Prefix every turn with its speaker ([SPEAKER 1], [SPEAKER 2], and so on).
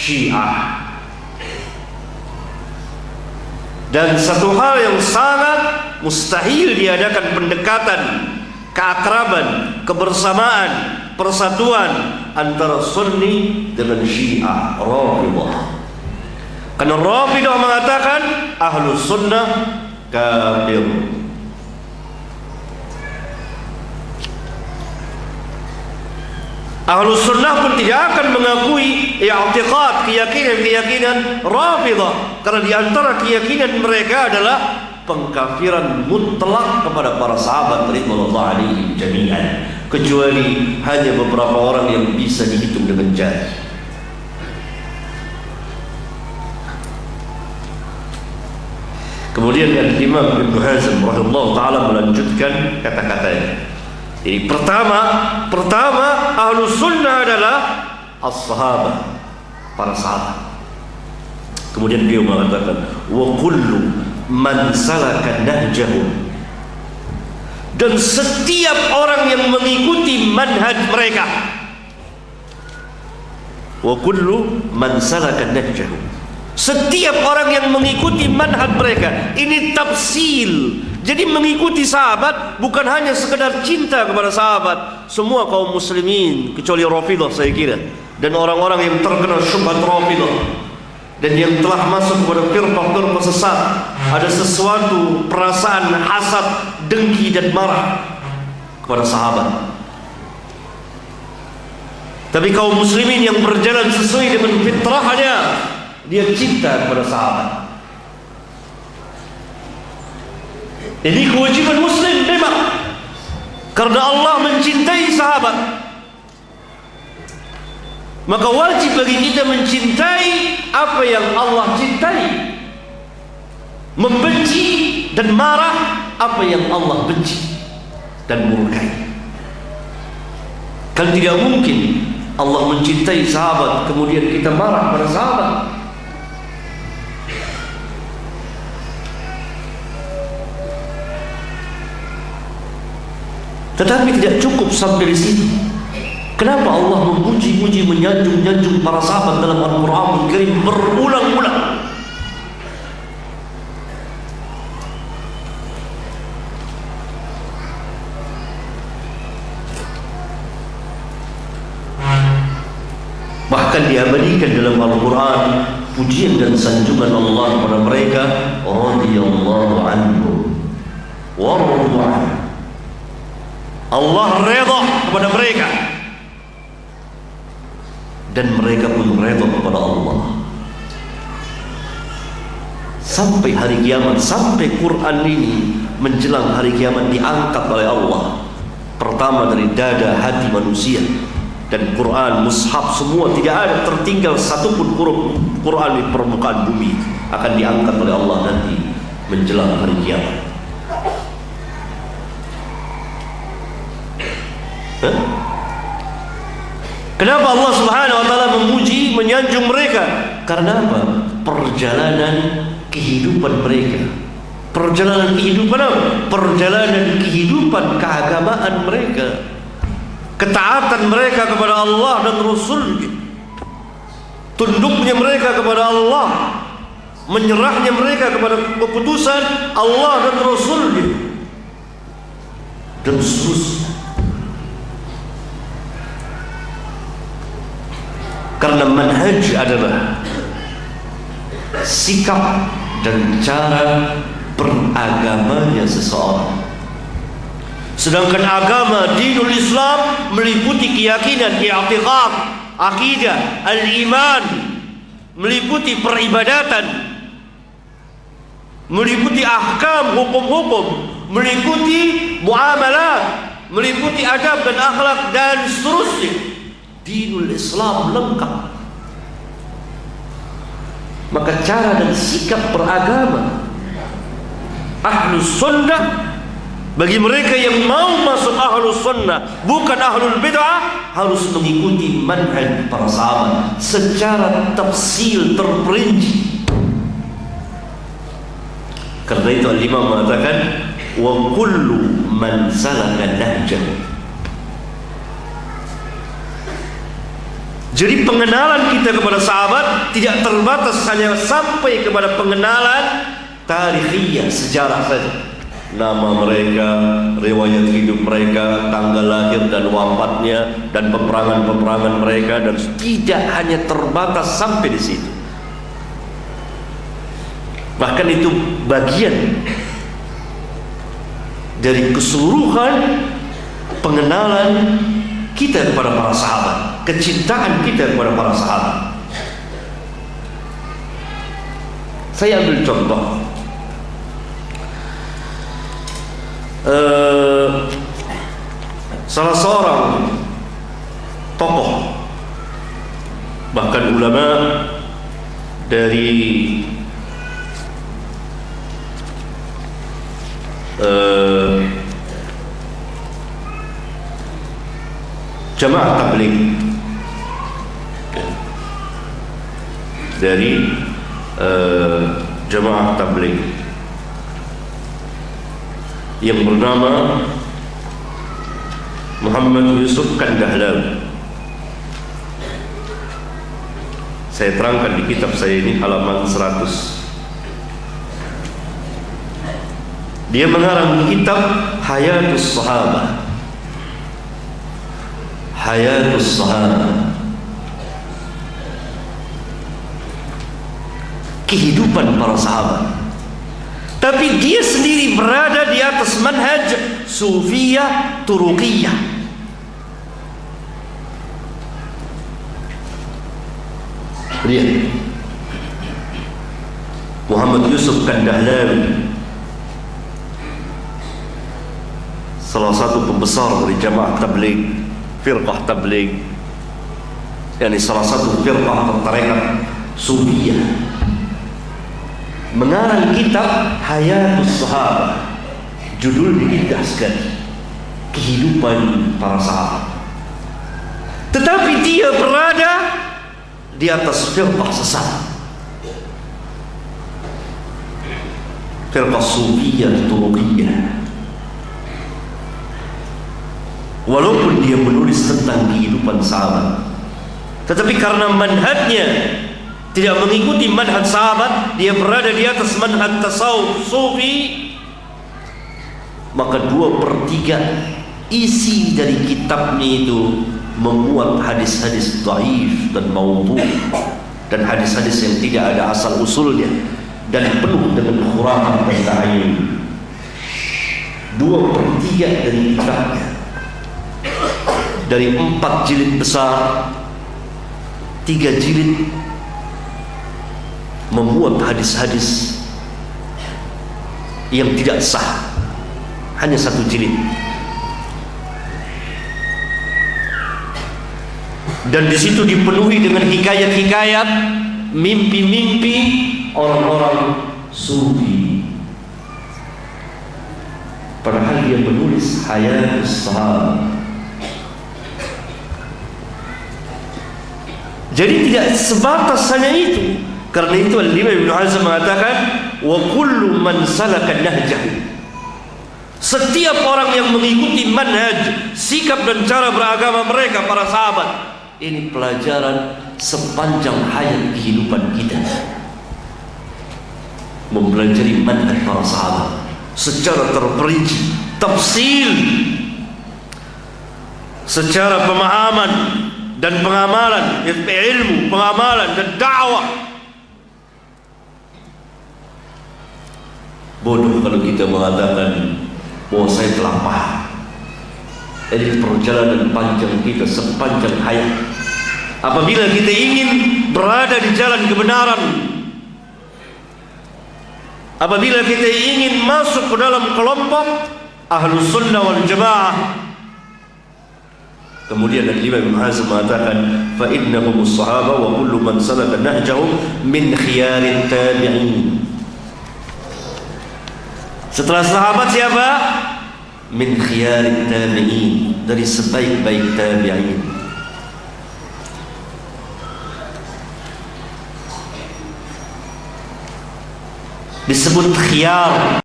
[SPEAKER 1] Syiah. Dan satu hal yang sangat mustahil diadakan pendekatan, keakraban, kebersamaan, persatuan antara Sunni dengan Syiah, Rafidhah. Karena Rafidhah mengatakan Ahlus Sunnah kafir. Ahlus Sunnah pun tidak akan mengakui i'tiqad, keyakinan Rafidhah, karena di antara keyakinan mereka adalah pengkafiran mutlak kepada para sahabat radhiyallahu alaihim jami'an, kecuali hanya beberapa orang yang bisa dihitung dengan jari. Kemudian Imam Ibnu Hazm rahimahullah taala melanjutkan kata-katanya. Jadi pertama Ahlus Sunnah adalah as-sahabah, para sahabat. Kemudian beliau mengatakan wa kullu man salaka nahjahum, dan setiap orang yang mengikuti manhaj mereka. Wa kullu man salaka nahjahum, setiap orang yang mengikuti manhaj mereka. Ini tafsil. Jadi mengikuti sahabat bukan hanya sekedar cinta kepada sahabat. Semua kaum muslimin kecuali Rafidhah saya kira, dan orang-orang yang terkena syubhat Rafidhah dan yang telah masuk kepada firqah sesat, ada sesuatu perasaan hasad, dengki dan marah kepada sahabat. Tapi kaum muslimin yang berjalan sesuai dengan fitrahnya, dia cinta kepada sahabat. Ini kewajiban muslim memang, karena Allah mencintai sahabat. Maka wajib bagi kita mencintai apa yang Allah cintai, membenci dan marah apa yang Allah benci dan murkai. Kan tidak mungkin Allah mencintai sahabat kemudian kita marah pada sahabat. Tetapi tidak cukup sampai di sini. Kenapa Allah memuji-muji, menyanjung-nyanjung para sahabat dalam Al-Quran Al-Karim berulang-ulang? Bahkan diabadikan dalam Al-Quran pujian dan sanjungan Allah kepada mereka, radhiyallahu anhu wa radu anhu. Allah redha kepada mereka dan mereka pun redha kepada Allah. Sampai hari kiamat, sampai Quran ini menjelang hari kiamat diangkat oleh Allah. Pertama dari dada hati manusia, dan Quran, mushaf semua tidak ada tertinggal satupun huruf Quran di permukaan bumi akan diangkat oleh Allah nanti menjelang hari kiamat. Kenapa Allah Subhanahu wa taala memuji, menyanjung mereka? Karena apa? Perjalanan kehidupan mereka. Perjalanan kehidupan apa? Perjalanan kehidupan keagamaan mereka. Ketaatan mereka kepada Allah dan Rasul-Nya. Tunduknya mereka kepada Allah, menyerahnya mereka kepada keputusan Allah dan Rasul-Nya, dan seterusnya. Karena manhaj adalah sikap dan cara beragamanya seseorang. Sedangkan agama dinul Islam meliputi keyakinan, i'tiqad, akidah, al-iman, meliputi peribadatan, meliputi ahkam, hukum-hukum, meliputi muamalat, meliputi adab dan akhlak dan seterusnya. Dinul Islam lengkap. Maka cara dan sikap beragama Ahlus Sunnah, bagi mereka yang mau masuk Ahlus Sunnah bukan Ahlul Bid'ah, harus mengikuti manhaj para sahabat secara tafsil terperinci. Karena itu Al-Imam mengatakan wa kullu man salaka nahjahu, Jadi pengenalan kita kepada sahabat tidak terbatas hanya sampai kepada pengenalan tarikhiyah, sejarah saja. Nama mereka, riwayat hidup mereka, tanggal lahir dan wafatnya, dan peperangan-peperangan mereka, dan tidak hanya terbatas sampai di situ. Bahkan itu bagian dari keseluruhan pengenalan kita kepada para sahabat, kecintaan kita kepada para sahabat. Saya ambil contoh. Salah seorang tokoh, bahkan ulama dari Jamaah Tabligh, dari Jamaah Tabligh yang bernama Muhammad Yusuf Kandahlawi. Saya terangkan di kitab saya ini halaman 100. Dia mengarang kitab Hayatus Sahabah. Hayatus Sahabah, kehidupan para sahabat. Tapi dia sendiri berada di atas manhaj Sufiyah Turuqiyah. Lihat, Muhammad Yusuf Kandahlawi, salah satu pembesar dari Jamaah Tabligh, Firqah Tabligh, yakni salah satu firqah tarekat Sufiyah, mengarang kitab Hayatus Sahabah. Judul indah sekali, kehidupan para sahabat. Tetapi dia berada di atas firqah sesat, firqah Sufiyah Turuqiyah. Walaupun dia menulis tentang kehidupan sahabat, tetapi karena manhajnya tidak mengikuti manhaj sahabat, dia berada di atas manhaj tasawuf sufi, maka 2/3 isi dari kitabnya itu memuat hadis-hadis dhaif dan maudhu, dan hadis-hadis yang tidak ada asal usulnya, dan penuh dengan khurafat dan ta'ayun. 2/3 dari kitabnya, dari 4 jilid besar, 3 jilid memuat hadis-hadis yang tidak sah, hanya 1 jilid. Dan di situ dipenuhi dengan hikayat-hikayat, mimpi-mimpi orang-orang sufi. Padahal dia menulis Hayatus Sahabah. Jadi tidak sebatas hanya itu. Karena itu Al-Imam Ibn Hazm mengatakan, wa kullu man salaka nahjahu, setiap orang yang mengikuti manhaj, sikap dan cara beragama mereka para sahabat. Ini pelajaran sepanjang hayat kehidupan kita, mempelajari manhaj para sahabat secara terperinci, tafsil, secara pemahaman dan pengamalan, ilmu, pengamalan dan dakwah. Bodoh kalau kita mengatakan bahwa saya telah paham. Ini perjalanan panjang kita sepanjang hayat. Apabila kita ingin berada di jalan kebenaran, apabila kita ingin masuk ke dalam kelompok Ahlus Sunnah wal Jamaah, kemudian Al-Imam Ibn Hazm mengatakan, fa innahumus sahabah wa kullu man salaka nahjahum min khiyarit tabi'in. Setelah sahabat siapa? Min khiyarit tabi'in, dari sebaik-baik tabi'in. Disebut khiyar